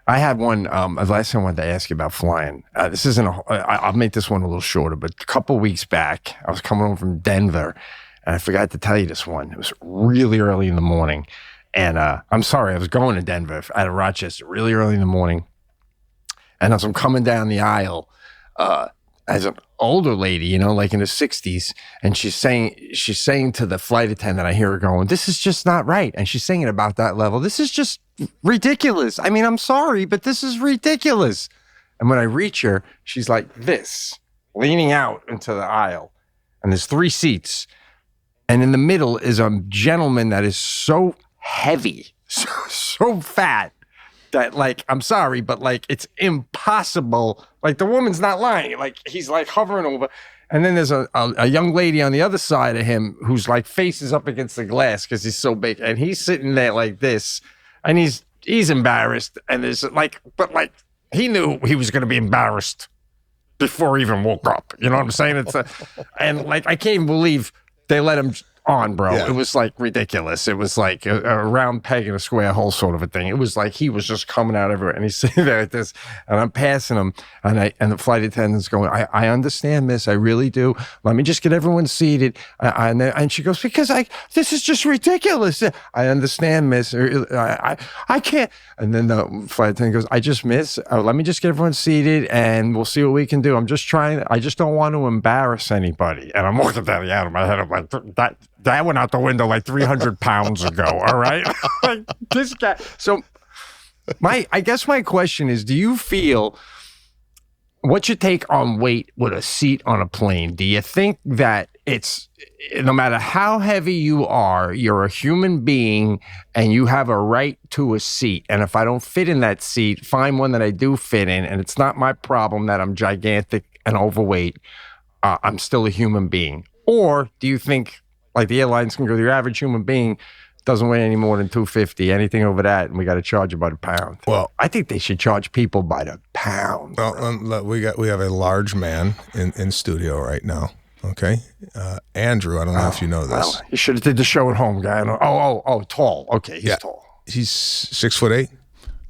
I had one, the last thing I wanted to ask you about flying. This isn't I'll make this one a little shorter, but a couple weeks back, I was coming home from Denver, and I forgot to tell you this one. It was really early in the morning, and I'm sorry, I was going to Denver out of Rochester really early in the morning, and as I'm coming down the aisle, as an older lady, like in her 60s, and she's saying to the flight attendant, I hear her going, "This is just not right." And she's saying it about that level. "This is just ridiculous. I mean, I'm sorry, but this is ridiculous." And when I reach her, she's like this, leaning out into the aisle. And there's 3 seats. And in the middle is a gentleman that is so heavy, so fat, that, like, I'm sorry, but, like, it's impossible. Like, the woman's not lying. Like, he's, like, hovering over. And then there's a young lady on the other side of him who's, like, faces up against the glass because he's so big. And he's sitting there like this. And he's embarrassed. And there's, like, but, like, he knew he was going to be embarrassed before he even woke up. You know what I'm saying? And, like, I can't even believe they let him on, bro. Yeah. It was like ridiculous. It was like a round peg in a square hole sort of a thing. It was like he was just coming out everywhere, and he's sitting there at this, and I'm passing him, and the flight attendant's going, I understand, miss, I really do. Let me just get everyone seated. And she goes, because this is just ridiculous. I understand, miss. I can't. And then the flight attendant goes, miss, let me just get everyone seated, and we'll see what we can do. I just don't want to embarrass anybody. And I'm looking down the aisle in my head, I'm like, that went out the window like 300 pounds ago, all right? Like, this guy. So I guess my question is, do you feel, what's your take on weight with a seat on a plane? Do you think that it's, no matter how heavy you are, you're a human being and you have a right to a seat? And if I don't fit in that seat, find one that I do fit in, and it's not my problem that I'm gigantic and overweight, I'm still a human being? Or do you think, like, the airlines can go, your average human being doesn't weigh any more than 250, anything over that, and we got to charge about a pound? Well, I think they should charge people by the pound. Well, we have a large man in studio right now. Okay, Andrew. I don't know if you know this. Well, you should have did the show at home, guy. Oh, tall. Okay, he's tall. He's 6'8",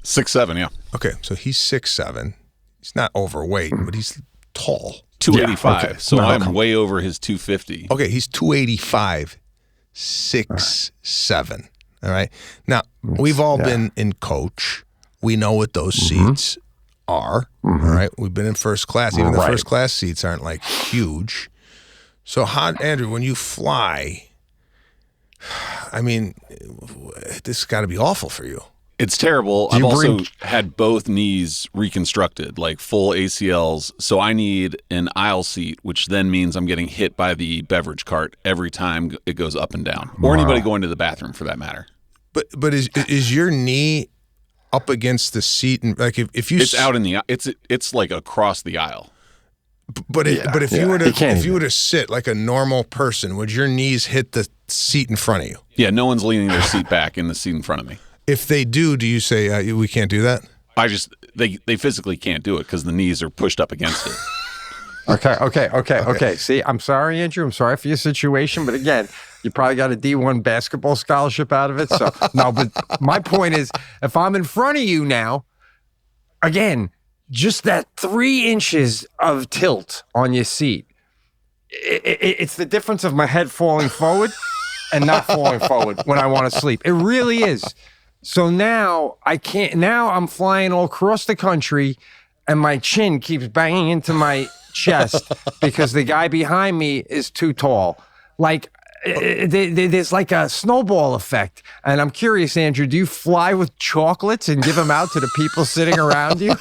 6'7", yeah. Okay, so he's 6'7". He's not overweight, but he's tall. 285. Yeah, okay. So I'm way over his 250. Okay, he's 285, 6'7". All right. Now, we've all been in coach. We know what those seats are. All right. We've been in first class. Even the first class seats aren't like huge. So, Andrew, when you fly, I mean, this has got to be awful for you. It's terrible. I've also had both knees reconstructed, like full ACLs. So I need an aisle seat, which then means I'm getting hit by the beverage cart every time it goes up and down, or anybody going to the bathroom for that matter. But is your knee up against the seat, and like if you? It's out in the. It's like across the aisle. But if you were to sit like a normal person, would your knees hit the seat in front of you? Yeah, no one's leaning their seat back in the seat in front of me. If they do you say we can't do that? They physically can't do it because the knees are pushed up against it. Okay. See, I'm sorry, Andrew. I'm sorry for your situation, but again, you probably got a D1 basketball scholarship out of it. So no, but my point is, if I'm in front of you now, again, just that 3 inches of tilt on your seat, it's the difference of my head falling forward and not falling forward when I want to sleep. It really is. So now I can't. Now I'm flying all across the country, and my chin keeps banging into my chest because the guy behind me is too tall. Like there's like a snowball effect. And I'm curious, Andrew, do you fly with chocolates and give them out to the people sitting around you?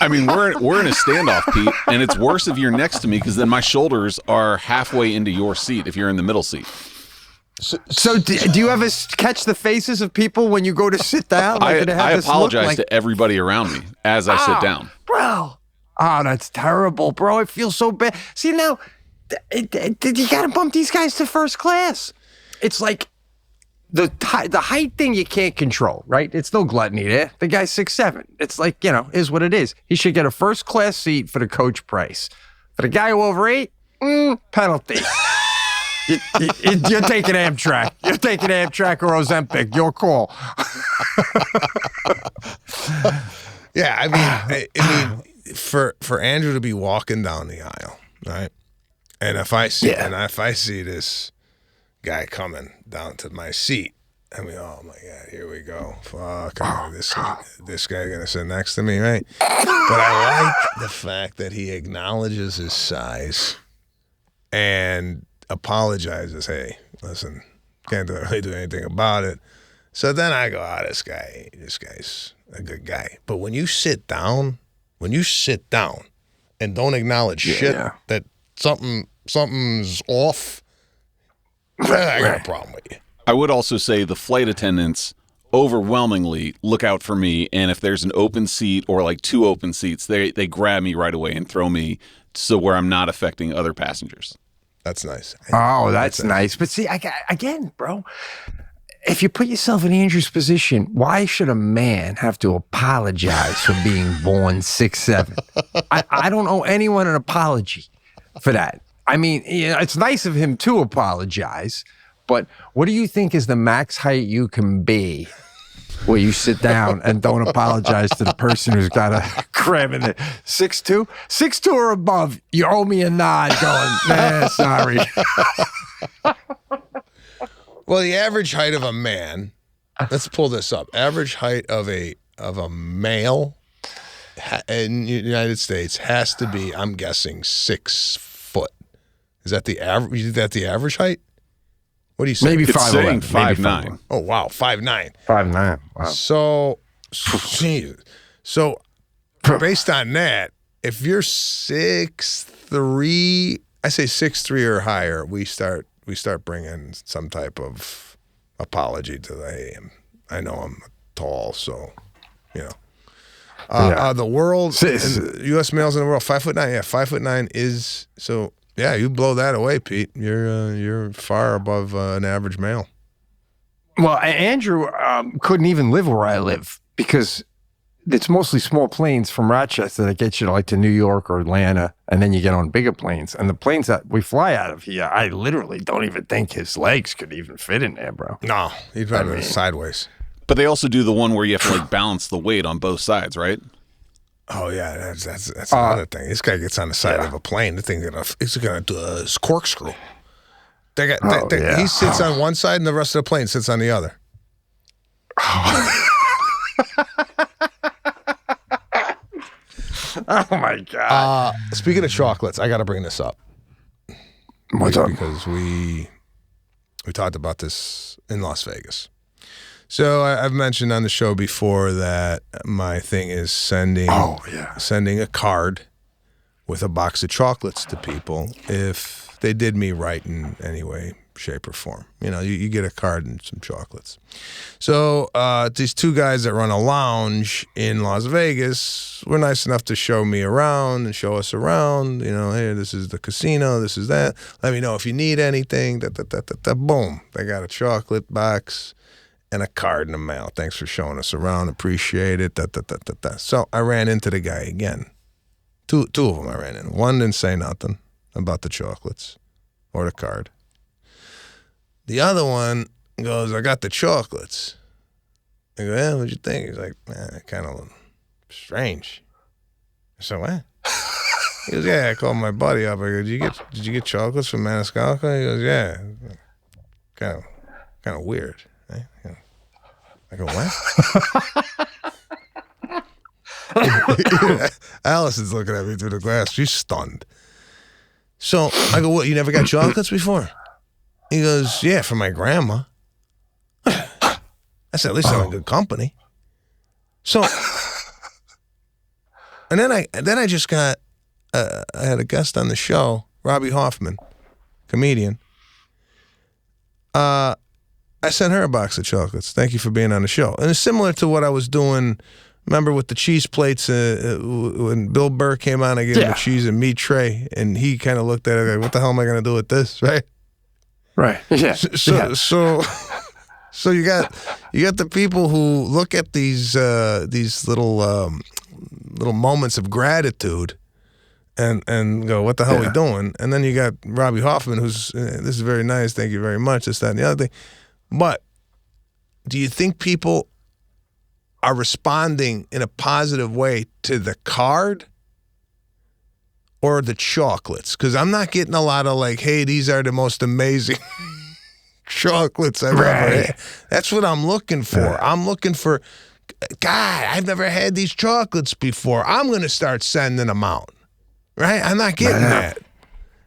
I mean, we're in a standoff, Pete, and it's worse if you're next to me because then my shoulders are halfway into your seat if you're in the middle seat. So do you ever catch the faces of people when you go to sit down? Like, I apologize to everybody around me as I sit down. Bro. Oh, that's terrible, bro. It feels so bad. See, now, you got to bump these guys to first class. It's like the height thing you can't control, right? It's no gluttony there. The guy's 6'7". It's like, is what it is. He should get a first class seat for the coach price. For the guy who over 8, Penalty. You're taking Amtrak. You're taking Amtrak or Ozempic. Your call. Yeah, I mean, for Andrew to be walking down the aisle, right? And if I see this guy coming down to my seat, I mean, oh my God, here we go. Fuck, this guy gonna sit next to me, right? But I like the fact that he acknowledges his size and apologizes. Hey, listen, can't really do anything about it. So then I go, this guy's a good guy. But when you sit down and don't acknowledge that something's off, I got a problem with you. I would also say the flight attendants overwhelmingly look out for me, and if there's an open seat or like two open seats, they grab me right away and throw me so where I'm not affecting other passengers. That's nice. Oh, that's nice. But see, again, bro, if you put yourself in Andrew's position, why should a man have to apologize for being born 6'7"? I don't owe anyone an apology for that. I mean, it's nice of him to apologize, but what do you think is the max height you can be where you sit down and don't apologize to the person who's got a cram in it? 6'2"? 6'2" or above, you owe me a nod going, sorry. Well, the average height of a man, let's pull this up. Average height of a male in the United States has to be, I'm guessing, 6 foot. Is that the average? Is that the average height? What do you say? Maybe It's 5'11". saying 5'9". Oh wow, 5'9". 5'9". Wow. So based on that, if you're 6'3", I say 6'3" or higher, we start bringing some type of apology to the hey, I know I'm tall, so you know. The world, U.S. males in the world, 5'9". Yeah, 5'9" is so. Yeah, you blow that away, Pete. You're far above an average male. Well, Andrew couldn't even live where I live because it's mostly small planes from Rochester that get you to New York or Atlanta, and then you get on bigger planes. And the planes that we fly out of here, I literally don't even think his legs could even fit in there, bro. No, he'd probably sideways. But they also do the one where you have to balance the weight on both sides, right? Oh yeah, that's another thing. This guy gets on the side of a plane. The thing it's gonna do a corkscrew. He sits on one side, and the rest of the plane sits on the other. Oh my God! Speaking of chocolates, I got to bring this up. What's up? Because we talked about this in Las Vegas. So I've mentioned on the show before that my thing is sending a card with a box of chocolates to people if they did me right in any way, shape, or form. You get a card and some chocolates. So these two guys that run a lounge in Las Vegas were nice enough to show me around and show us around. Hey, this is the casino, this is that. Let me know if you need anything. Boom, they got a chocolate box and a card in the mail. Thanks for showing us around. Appreciate it. So I ran into the guy again. Two of them I ran in. One didn't say nothing about the chocolates or the card. The other one goes, I got the chocolates. I go, yeah, what'd you think? He's like, man, kind of strange. I said, what? He goes, yeah, I called my buddy up. I go, did you get chocolates from Maniscalco? He goes, yeah. Kind of weird. I go, what? Allison's looking at me through the glass. She's stunned. So I go, what, you never got chocolates before? He goes, yeah, from my grandma. I said, at least I'm in good company. So, and then I just got, I had a guest on the show, Robbie Hoffman, comedian. I sent her a box of chocolates. Thank you for being on the show. And it's similar to what I was doing, remember, with the cheese plates when Bill Burr came on, I gave him a cheese and meat tray, and he kind of looked at it like, what the hell am I going to do with this, right? Right. Yeah. So you got the people who look at these little moments of gratitude and go, what the hell are we doing? And then you got Robbie Hoffman, who's, this is very nice, thank you very much, this, that, and the other thing. But do you think people are responding in a positive way to the card or the chocolates? Because I'm not getting a lot of like, hey, these are the most amazing chocolates I've ever had. That's what I'm looking for. I'm looking for, God, I've never had these chocolates before. I'm going to start sending them out. Right? I'm not getting that.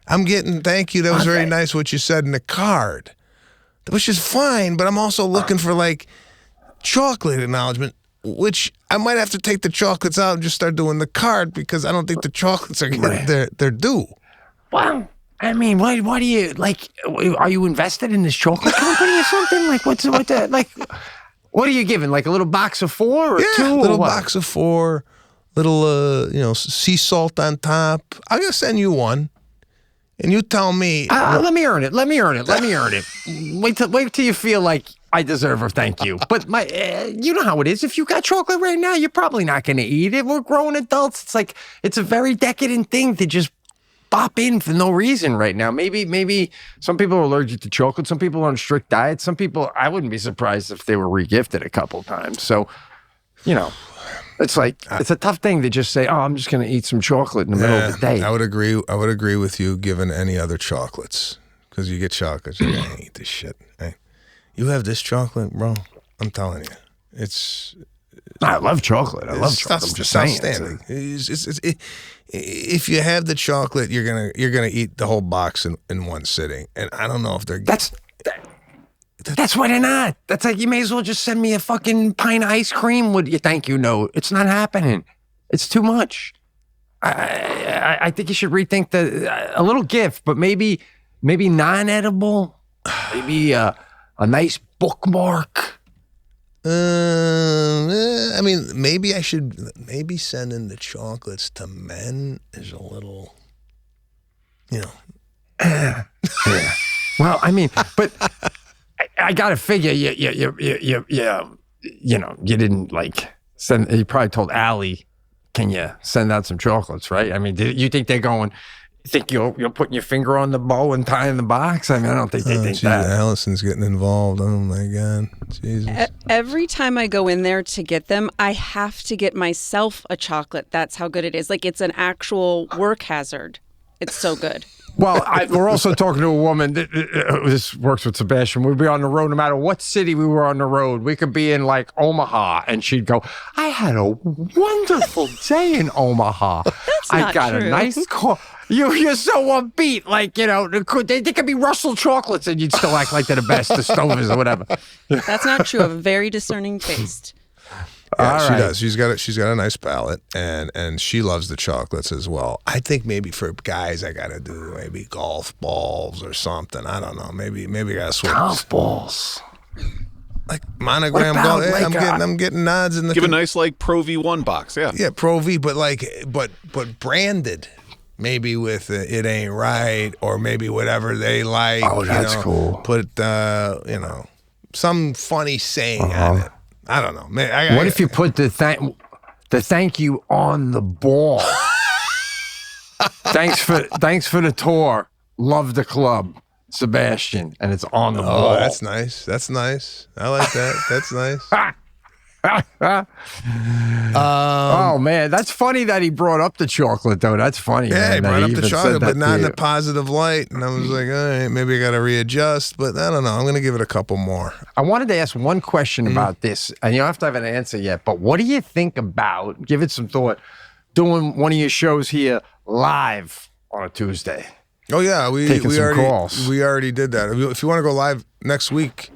I'm getting, thank you, that was very nice what you said in the card, which is fine, but I'm also looking for like chocolate acknowledgement, which I might have to take the chocolates out and just start doing the card because I don't think the chocolates are getting their due. Wow. I mean, what do you, like, are you invested in this chocolate company or something? Like, what are you giving? Like a little box of 4 or 2? A little box of 4. Little, sea salt on top. I'm going to send you one, and you tell me. Let me earn it. Wait till you feel like I deserve a thank you. But you know how it is. If you got chocolate right now, you're probably not going to eat it. We're grown adults. It's like, it's a very decadent thing to just bop in for no reason right now. Maybe some people are allergic to chocolate. Some people are on strict diets. Some people, I wouldn't be surprised if they were regifted a couple times. So, it's like, it's a tough thing to just say, oh, I'm just going to eat some chocolate in the middle of the day. I would agree with you given any other chocolates. Because you get chocolates, you're going to eat this shit. Hey, you have this chocolate, bro, I'm telling you. I love chocolate. I'm just saying. Outstanding. If you have the chocolate, you're gonna eat the whole box in one sitting. And I don't know if they're... That's why they're not. That's like, you may as well just send me a fucking pint of ice cream with your thank you note. It's not happening. It's too much. I think you should rethink a little gift, but maybe non-edible, maybe a nice bookmark. I mean, maybe I should, sending the chocolates to men is a little, Yeah. Well, I mean, but... I gotta figure you didn't like send. You probably told Allie, "Can you send out some chocolates?" Right? I mean, do you think they're going? Think you're putting your finger on the bow and tying the box? I mean, I don't think they think that. Allison's getting involved. Oh my God, Jesus! Every time I go in there to get them, I have to get myself a chocolate. That's how good it is. Like, it's an actual work hazard. It's so good. Well, we're also talking to a woman. This works with Sebastian. We'd be on the road no matter what city we were on the road. We could be in like Omaha, and she'd go, I had a wonderful day in Omaha. That's I not got true. A nice call. You're so upbeat. Like, they could be Russell chocolates, and you'd still act like they're the best, the Stovers or whatever. That's not true. I have a very discerning taste. Yeah, she does. She's got a nice palate, and she loves the chocolates as well. I think maybe for guys, I gotta do maybe golf balls or something. I don't know. Maybe I gotta switch. Golf balls, like monogram golf. Hey, I'm getting nods in the. Give a nice like Pro V1 box. Yeah, Pro V, but but branded. Maybe with it ain't right, or maybe whatever they like. Oh, that's cool. Put some funny saying on it. I don't know. What if you put the thank you on the ball? Thanks for the tour. Love the club, Sebastian, and it's on the ball. Oh, that's nice. I like that. That's nice. Oh man, that's funny that he brought up the chocolate though. That's funny. Yeah, he brought up the chocolate, but not in a a positive light. And I was like, all right, maybe I got to readjust. But I don't know. I'm going to give it a couple more. I wanted to ask one question about this, and you don't have to have an answer yet. But what do you think about? Give it some thought. Doing one of your shows here live on a Tuesday. Oh yeah, we already did that. If you want to go live next week,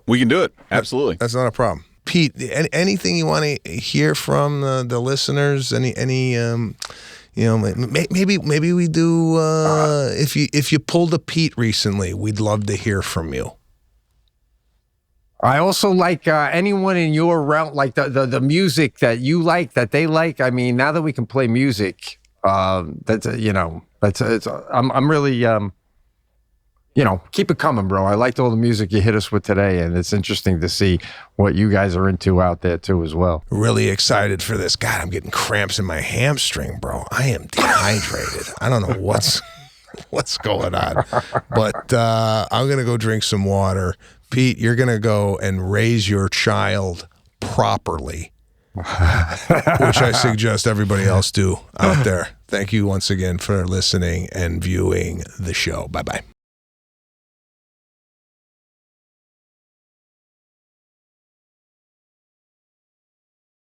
we can do it. Absolutely, that's not a problem. Pete, anything you want to hear from the listeners? Maybe we do. If you pulled a Pete recently, we'd love to hear from you. I also like anyone in your realm, like the music that you like, that they like. I mean, now that we can play music, I'm really. keep it coming, bro. I liked all the music you hit us with today, and it's interesting to see what you guys are into out there too as well. Really excited for this. God, I'm getting cramps in my hamstring, bro. I am dehydrated. I don't know what's going on, but I'm going to go drink some water. Pete, you're going to go and raise your child properly, which I suggest everybody else do out there. Thank you once again for listening and viewing the show. Bye-bye.